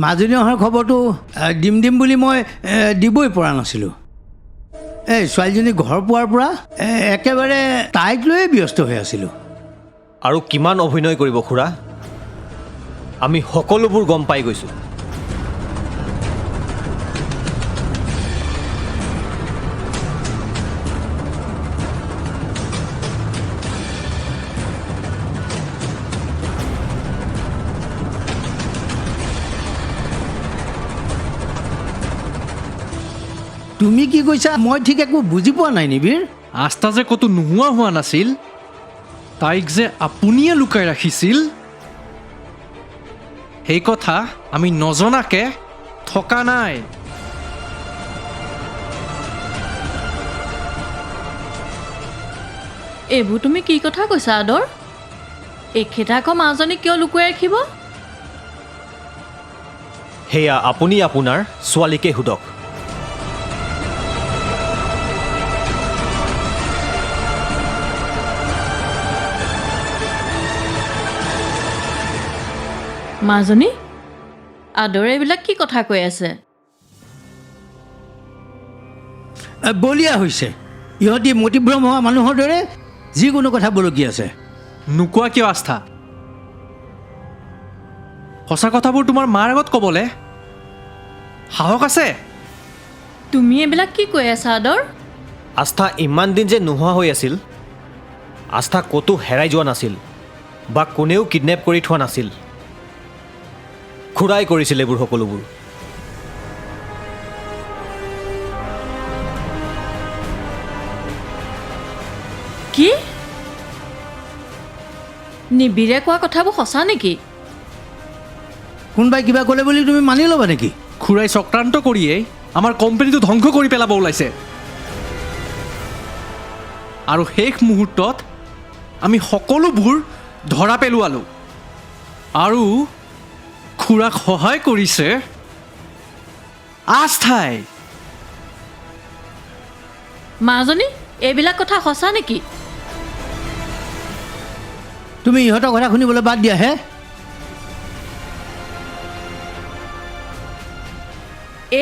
মাজনী অহাৰ খবৰটো দিম বুলি মই দিবই পৰা নাছিলোঁ। এই ছোৱালীজনী ঘৰ পোৱাৰ পৰা একেবাৰে তাইক লৈয়ে ব্যস্ত হৈ আছিলোঁ। আৰু কিমান অভিনয় কৰিব খুৰা, আমি সকলোবোৰ গম পাই গৈছোঁ। তুমি কি কৈছা মই ঠিক একো বুজি পোৱা নাই নিবিৰ। আস্থা যে ক'তো নোহোৱা হোৱা নাছিল, তাইক যে আপুনিয়ে লুকাই ৰাখিছিল, সেই কথা আমি নজনাকে থকা নাই। এইবোৰ তুমি কি কথা কৈছা আদৰ? এখেতে আকৌ মাজনী কিয় লুকুৱাই ৰাখিব? সেয়া আপুনি আপোনাৰ ছোৱালীকে সোধক। মাজনী, আদৰে এইবিলাক কি কথা কৈ আছে? বলিয়া হৈছে, ইহঁতি মতিভ্ৰম হোৱা মানুহৰ দৰে যিকোনো কথা বলকি আছে। নোকোৱা কিয় আস্থা? সঁচা কথাবোৰ তোমাৰ মাৰ আগত ক'বলৈ সাহস আছে? তুমি এইবিলাক কি কৈ আছা আদৰ? আস্থা ইমান দিন যে নোহোৱা হৈ আছিল, আস্থা ক'তো হেৰাই যোৱা নাছিল বা কোনেও কিডনেপ কৰি থোৱা নাছিল। খুৰাই কৰিছিল এইবোৰ সকলোবোৰ। কি? নিবিৰে কোৱা কথাবোৰ সঁচা নেকি? কোনোবাই কিবা ক'লে বুলি তুমি মানি ল'বা নেকি? খুৰাই চক্ৰান্ত কৰিয়েই আমাৰ কোম্পানীটো ধ্বংস কৰি পেলাব ওলাইছে। আৰু শেষ মুহূৰ্তত আমি সকলোবোৰ ধৰা পেলোৱালোঁ। আৰু খুৰাক সহায় কৰিছে আস্থাই। মাজনী, এইবিলাক কথা সঁচা নেকি? তুমি ইহঁতৰ কথা শুনিবলৈ বাদ দিয়া হে।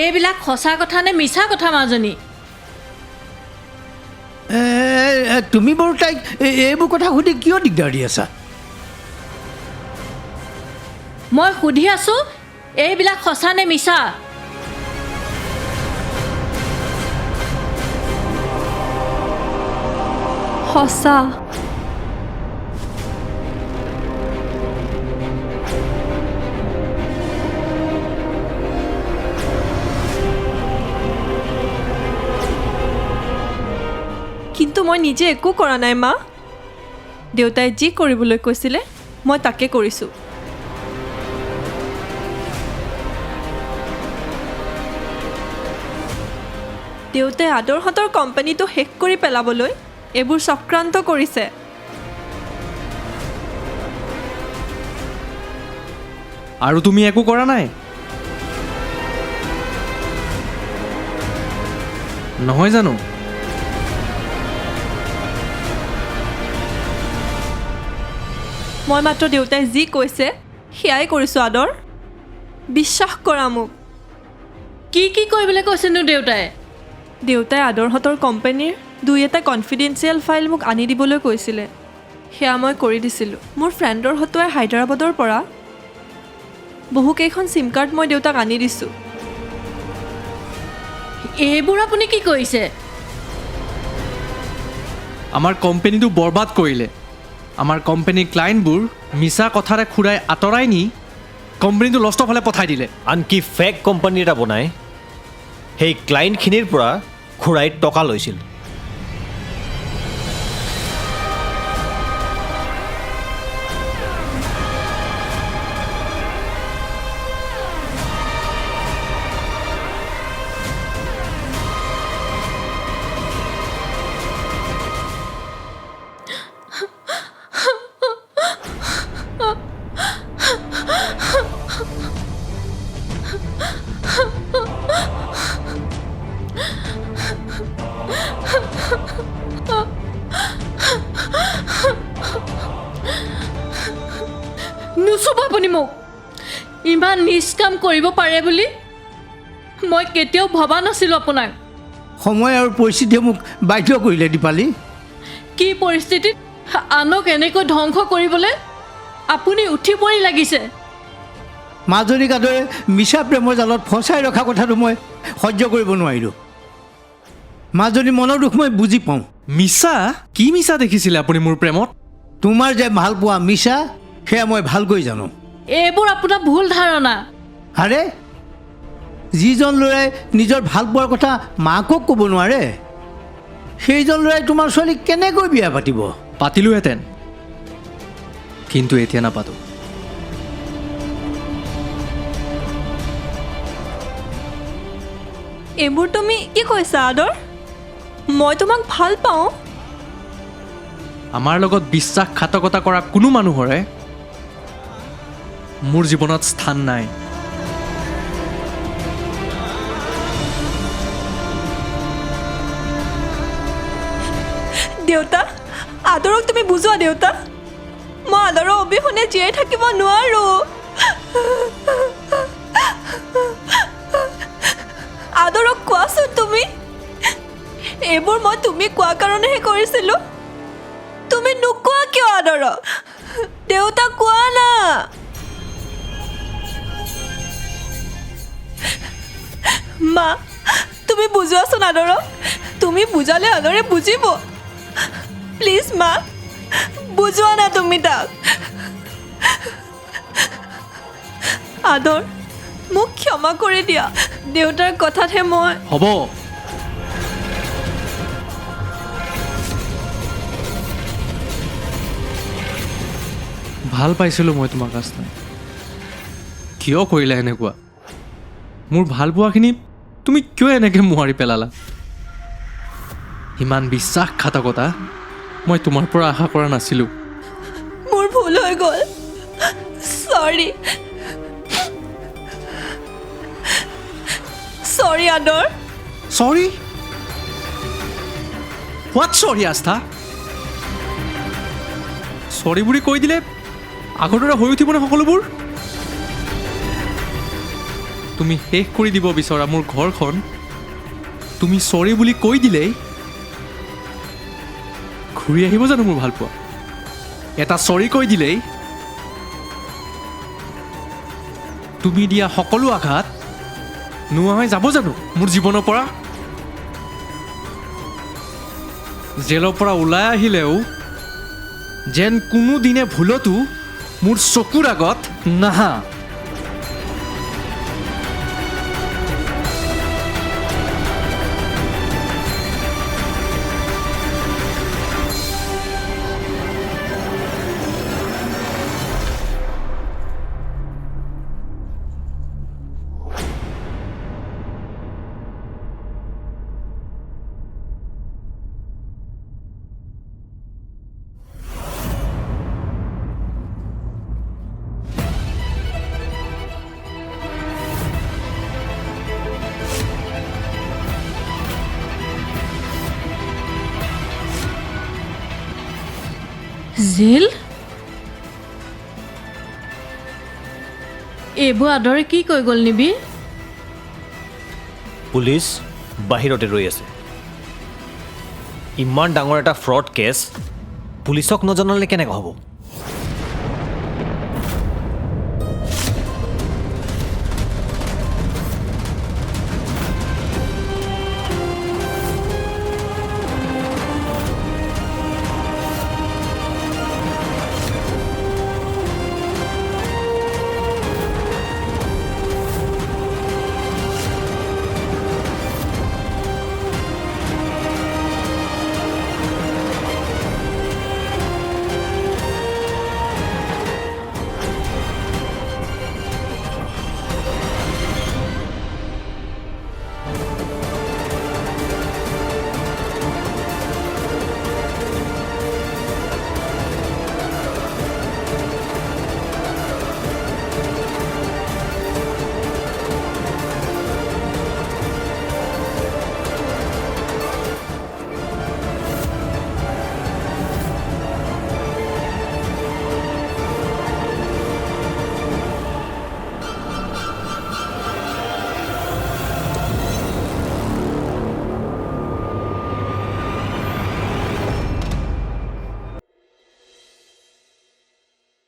এইবিলাক সঁচা কথা নে মিছা কথা মাজনী? তুমি বাৰু তাইক এইবোৰ কথা সুধি কিয় দিগদাৰ দি আছা? মই সুধি আছোঁ, এইবিলাক সঁচা নে মিছা? সঁচা। কিন্তু মই নিজে একো কৰা নাই মা। দেউতাই যি কৰিবলৈ কৈছিলে মই তাকে কৰিছোঁ। দেউতাই আদৰহঁতৰ কোম্পানীটো শেষ কৰি পেলাবলৈ এইবোৰ চক্ৰান্ত কৰিছে। আৰু তুমি একো কৰা নাই? নহয় জানো? মই মাত্ৰ দেউতাই যি কৈছে সেয়াই কৰিছোঁ আদৰ। বিশ্বাস কৰা মোক। কি কৰিবলৈ কৈছেনো দেউতাই? দেউতাই আদৰহঁতৰ কোম্পানীৰ 2-এটা কনফিডেঞ্চিয়েল ফাইল মোক আনি দিবলৈ কৈছিলে। সেয়া মই কৰি দিছিলোঁ। মোৰ ফ্ৰেণ্ডৰ হতুৱাই হায়দৰাবাদৰ পৰা বহুকেইখন চিম কাৰ্ড মই দেউতাক আনি দিছোঁ। এইবোৰ আপুনি কি কৰিছে? আমাৰ কোম্পানীটো বৰবাদ কৰিলে। আমাৰ কোম্পানীৰ ক্লায়েণ্টবোৰ মিছা কথাৰে খুৰাই আঁতৰাই নি কোম্পানীটো লষ্টৰ ফালে পঠাই দিলে। আনকি ফেক কোম্পানী এটা বনাই সেই ক্লায়েণ্টখিনিৰ পৰা খুৰাই টকা লৈছিল। নুচুব আপুনি মোক। ইমান নিজ কাম কৰিব পাৰে বুলি মই কেতিয়াও ভবা নাছিলোঁ আপোনাক। সময় আৰু পৰিস্থিতিয়ে মোক বাধ্য কৰিলে দীপালী। কি পৰিস্থিতিত আনক এনেকৈ ধ্বংস কৰিবলৈ আপুনি উঠি পৰি লাগিছে? মাজনীক আদৰে মিছা প্ৰেমৰ জালত ফচাই ৰখা কথাটো মই সহ্য কৰিব নোৱাৰিলোঁ। মাজনী মনৰ দুখ মই বুজি পাওঁ। মিছা? কি মিছা দেখিছিলে আপুনি মোৰ প্ৰেমত? তোমাৰ যে ভাল পোৱা মিছা সেয়া মই ভালকৈ জানো। এইবোৰ আপোনাৰ ভুল ধাৰণা। আৰে যিজন ল'ৰাই নিজৰ ভাল পোৱাৰ কথা মাকক ক'ব নোৱাৰে সেইজন ল'ৰাই তোমাৰ ছোৱালীক কেনেকৈ বিয়া পাতিব? পাতিলোহেঁতেন, কিন্তু এতিয়া নাপাতো। এইবোৰ তুমি কি কৈছা আদৰ? মই তোমাক ভাল পাওঁ। আমাৰ লগত বিশ্বাসঘাতকতা কৰা কোনো মানুহৰে মোৰ জীৱনত স্থান নাই। দেউতা, আদৰক তুমি বুজোৱা দেউতা। মই আদৰৰ অবিহনে জীয়াই থাকিব নোৱাৰোঁ। আদৰক কোৱাচোন তুমি। এইবোৰ মই তুমি কোৱা কাৰণেহে কৰিছিলোঁ। তুমি নোকোৱা কিয় আদৰক? দেউতা কোৱা না। মা, তুমি বুজোৱাচোন আদৰক। তুমি বুজালে আদৰে বুজিব। প্লিজ মা, বুজোৱা না তুমি তাক। আদৰ, মোক ক্ষমা কৰি দিয়া। দেউতাৰ কথাতহে মই হ'ব, ভাল পাইছিলোঁ মই তোমাক আস্থা। কিয় কৰিলা এনেকুৱা? মোৰ ভাল পোৱাখিনি তুমি কিয় এনেকৈ মোহাৰি পেলালা? ইমান বিশ্বাসঘাতকতা মই তোমাৰ পৰা আশা কৰা নাছিলোঁ। মোৰ ভুল হৈ গ'ল। চৰি। চৰি আদৰ। চৰি? হোৱাট চৰি আস্থা? চৰি বুলি কৈ দিলে আগৰ দৰে হৈ উঠিবনে সকলোবোৰ? তুমি শেষ কৰি দিব বিচৰা মোৰ ঘৰখন তুমি চৰি বুলি কৈ দিলেই ঘূৰি আহিব জানো মোৰ ভাল পোৱা? এটা চৰি কৈ দিলেই তুমি দিয়া সকলো আঘাত নোহোৱা হৈ যাব জানো মোৰ জীৱনৰ পৰা? জেলৰ পৰা ওলাই আহিলেও যেন কোনোদিনে ভুলতো মোৰ চকুৰ আগত নাহা। জেল? এইবোৰ আদৰে কি কৈ গ'ল নিবি? পুলিচ বাহিৰতে ৰৈ আছে। ইমান ডাঙৰ এটা ফ্ৰড কেছ পুলিচক নজনালে কেনেকৈ হ'ব?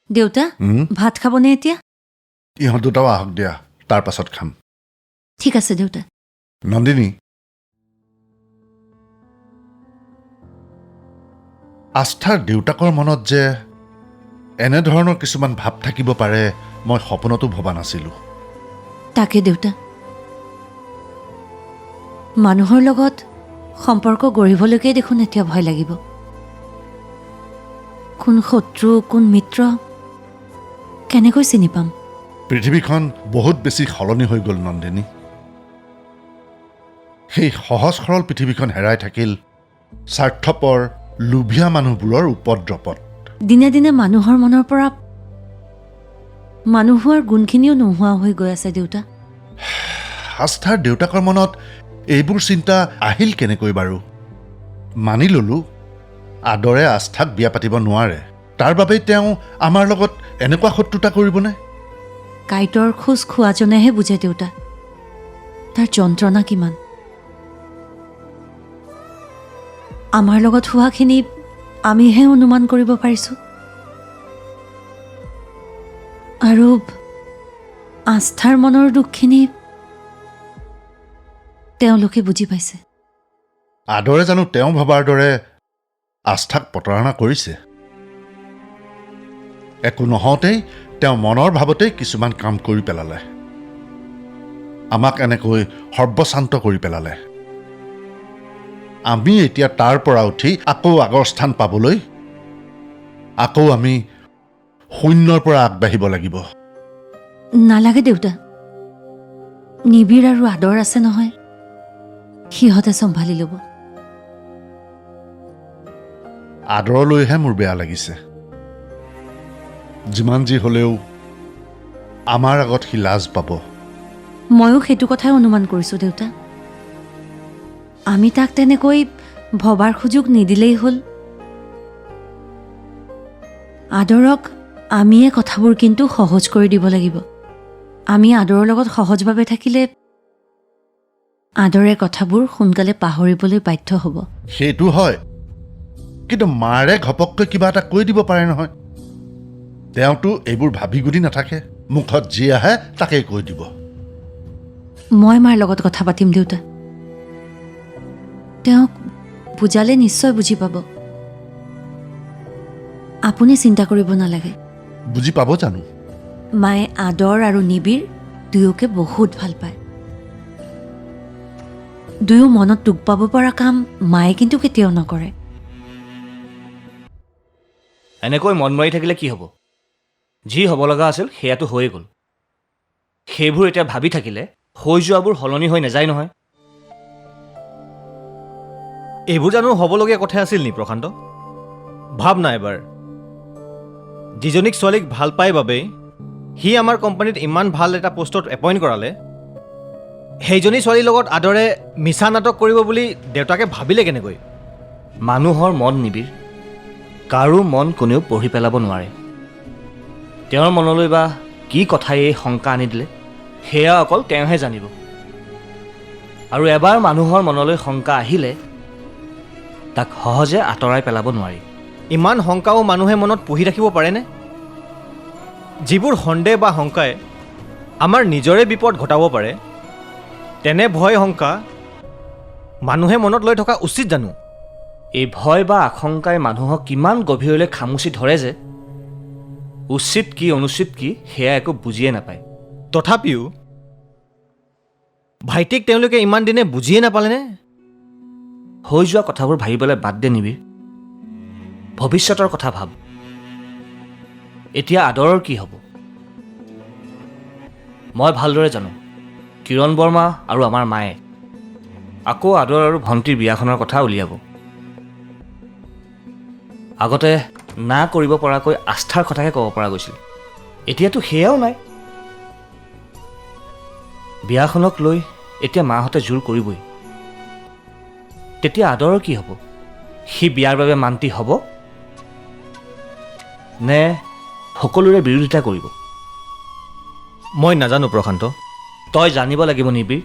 দেউতা ভাত খাবনে এতিয়া? ইহঁত দুটাও আহক দিয়া, তাৰ পাছত খাম। ঠিক আছে দেউতা। নন্দিনী, আস্থাৰ দেউতাকৰ মনত যে এনেধৰণৰ কিছুমান ভাৱ থাকিব পাৰে মই সপোনতো ভবা নাছিলোঁ। তাকে দেউতা, মানুহৰ লগত সম্পৰ্ক গঢ়িবলৈকে দেখোন এতিয়া ভয় লাগিব। কোন শত্ৰু কোন মিত্ৰ কেনেকৈ চিনি পাম? পৃথিৱীখন বহুত বেছি সলনি হৈ গ'ল নন্দিনী। সেই সহজ সৰল পৃথিৱীখন হেৰাই থাকিল স্বাৰ্থপৰ লোভীয়া মানুহবোৰৰ উপদ্ৰৱত। দিনে দিনে মানুহৰ মনৰ পৰা মানুহ হোৱাৰ গুণখিনিও নোহোৱা হৈ গৈ আছে দেউতা। আস্থাৰ দেউতাকৰ মনত এইবোৰ চিন্তা আহিল কেনেকৈ বাৰু? মানি ল'লোঁ আদৰে আস্থাক বিয়া পাতিব নোৱাৰে, তাৰ বাবেই তেওঁ আমাৰ লগত এনেকুৱা শত্ৰুতা কৰিবনে? কাঁইটৰ খোজ খোৱাজনেহে বুজে দেউতা তাৰ যন্ত্ৰণা কিমান। আমাৰ লগত হোৱাখিনি আমিহে অনুমান কৰিব পাৰিছোঁ, আৰু আস্থাৰ মনৰ দুখখিনি তেওঁলোকে বুজি পাইছে। আদৰে জানো তেওঁ ভবাৰ দৰে আস্থাক প্ৰতাৰণা কৰিছে? একো নহওঁতেই তেওঁ মনৰ ভাৱতেই কিছুমান কাম কৰি পেলালে, আমাক এনেকৈ সৰ্বশান্ত কৰি পেলালে। আমি এতিয়া তাৰ পৰা উঠি আকৌ আগৰ স্থান পাবলৈ আকৌ আমি শূন্যৰ পৰা আগবাঢ়িব লাগিব। নালাগে দেউতা, নিবিড় আৰু আদৰ আছে নহয়, সিহঁতে চম্ভালি ল'ব। আদৰলৈহে মোৰ বেয়া লাগিছে। যিমান যি হ'লেও আমাৰ আগত সি লাজ পাব। ময়ো সেইটো কথাই অনুমান কৰিছোঁ দেউতা। আমি তাক তেনেকৈ ভবাৰ সুযোগ নিদিলেই হ'ল। আদৰক আমিয়ে কথাবোৰ কিন্তু সহজ কৰি দিব লাগিব। আমি আদৰৰ লগত সহজভাৱে থাকিলে আদৰে কথাবোৰ সোনকালে পাহৰিবলৈ বাধ্য হ'ব। সেইটো হয়, কিন্তু মাৰে ঘপককৈ কিবা এটা কৈ দিব পাৰে নহয়। তেওঁতো এইবোৰ ভাবি গুদি নাথাকে, মুখত যি আহে তাকেই কৈ দিব। মই মাৰ লগত কথা পাতিম দেউতা, তেওঁক বুজালে নিশ্চয় বুজি পাব। আপুনি চিন্তা কৰিব নালাগে। বুজি পাব জানো? মায়ে আদৰ আৰু নিবিড় দুয়োকে বহুত ভাল পায়। দুয়ো মনত দুখ পাব পৰা কাম মায়ে কিন্তু কেতিয়াও নকৰে। এনেকৈ মন মাৰি থাকিলে কি হ'ব? যি হ'ব লগা আছিল সেয়াটো হৈয়ে গ'ল। সেইবোৰ এতিয়া ভাবি থাকিলে হৈ যোৱাবোৰ সলনি হৈ নাযায় নহয়। এইবোৰ জানো হ'বলগীয়া কথা আছিল নি প্ৰশান্ত? ভাব না এবাৰ, যিজনীক ছোৱালীক ভাল পাই বাবেই সি আমাৰ কোম্পানীত ইমান ভাল এটা পোষ্টত এপইণ্ট কৰালে, সেইজনী ছোৱালীৰ লগত আদৰে মিছা নাটক কৰিব বুলি দেউতাকে ভাবিলে কেনেকৈ? মানুহৰ মন নিবিড়, কাৰো মন কোনেও পঢ়ি পেলাব নোৱাৰে। তেওঁৰ মনলৈ বা কি কথাই এই শংকা আনি দিলে সেয়া অকল তেওঁহে জানিব। আৰু এবাৰ মানুহৰ মনলৈ শংকা আহিলে তাক সহজে আঁতৰাই পেলাব নোৱাৰি। ইমান শংকাও মানুহে মনত পুহি ৰাখিব পাৰেনে? যিবোৰ সন্দেহ বা শংকাই আমাৰ নিজৰে বিপদ ঘটাব পাৰে, তেনে ভয় শংকা মানুহে মনত লৈ থকা উচিত জানো? এই ভয় বা আশংকাই মানুহক কিমান গভীৰলৈ খামুচি ধৰে যে উচিত কি অনুচিত কি সেয়া একো বুজিয়ে নাপায়। তথাপিও ভাইটিক তেওঁলোকে ইমান দিনে বুজিয়ে নাপালেনে? হৈ যোৱা কথাবোৰ ভাবিবলৈ বাদ দে নিবিড়, ভৱিষ্যতৰ কথা ভাব। এতিয়া আদৰৰ কি হ'ব? মই ভালদৰে জানো কিৰণ বৰ্মা আৰু আমাৰ মায়ে আকৌ আদৰ আৰু ভণ্টিৰ বিয়াখনৰ কথা উলিয়াব। আগতে না কৰিব পৰাকৈ আস্থাৰ কথাকে ক'ব পৰা গৈছিল, এতিয়াতো সেয়াও নাই। বিয়াখনক লৈ এতিয়া মাহঁতে জোৰ কৰিবই। তেতিয়া আদৰৰ কি হ'ব? সি বিয়াৰ বাবে মান্তি হ'ব নে সকলোৰে বিৰোধিতা কৰিব? মই নাজানো প্ৰশান্ত, তই জানিব লাগিব নিবিড়।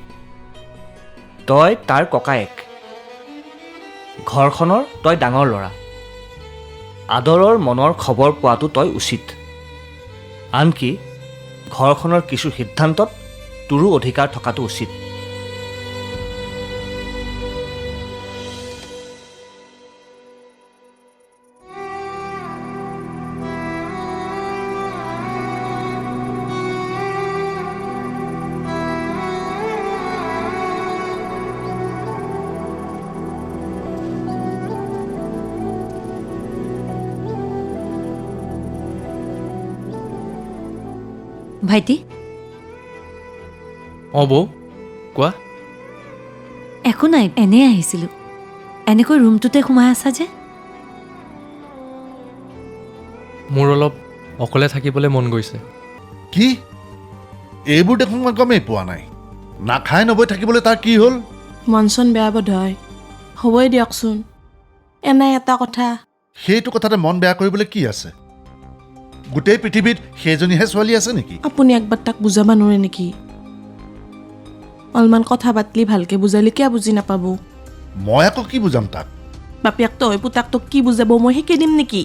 তই তাৰ ককায়েক, ঘৰখনৰ তই ডাঙৰ ল'ৰা। আদৰৰ মনৰ খবৰ পোৱাটো তই উচিত। আনকি ঘৰখনৰ কিছু সিদ্ধান্তত তোৰো অধিকাৰ থকাটো উচিত। ভাইটি অঁ বৌ কোৱা। একো নাই, এনেই আহিছিলোঁ। এনেকৈ ৰুমটোতে সোমাই আছা যে? মোৰ অলপ অকলে থাকিবলৈ মন গৈছে। কি এইবোৰ দেখোন মই গমেই পোৱা নাই। নাখাই নবৈ থাকিবলৈ তাৰ কি হ'ল? মন চন বেয়া বোধ হয়। হ'বই দিয়কচোন, এনে এটা কথা। সেইটো কথাতে মন বেয়া কৰিবলৈ কি আছে? গোটেই পৃথিৱীত সেইজনীহে ছোৱালী আছে নেকি? আপুনি একবাৰ তাক বুজাব নোৱাৰে নেকি? অলপমান কথা পাতলি ভালকে বুজালি কিয় বুজি নাপাব? মই আকৌ কি বুজাম তাক? বাপেকটো হয় পুতাকটোক কি বুজাব মই শিকাই দিম নেকি?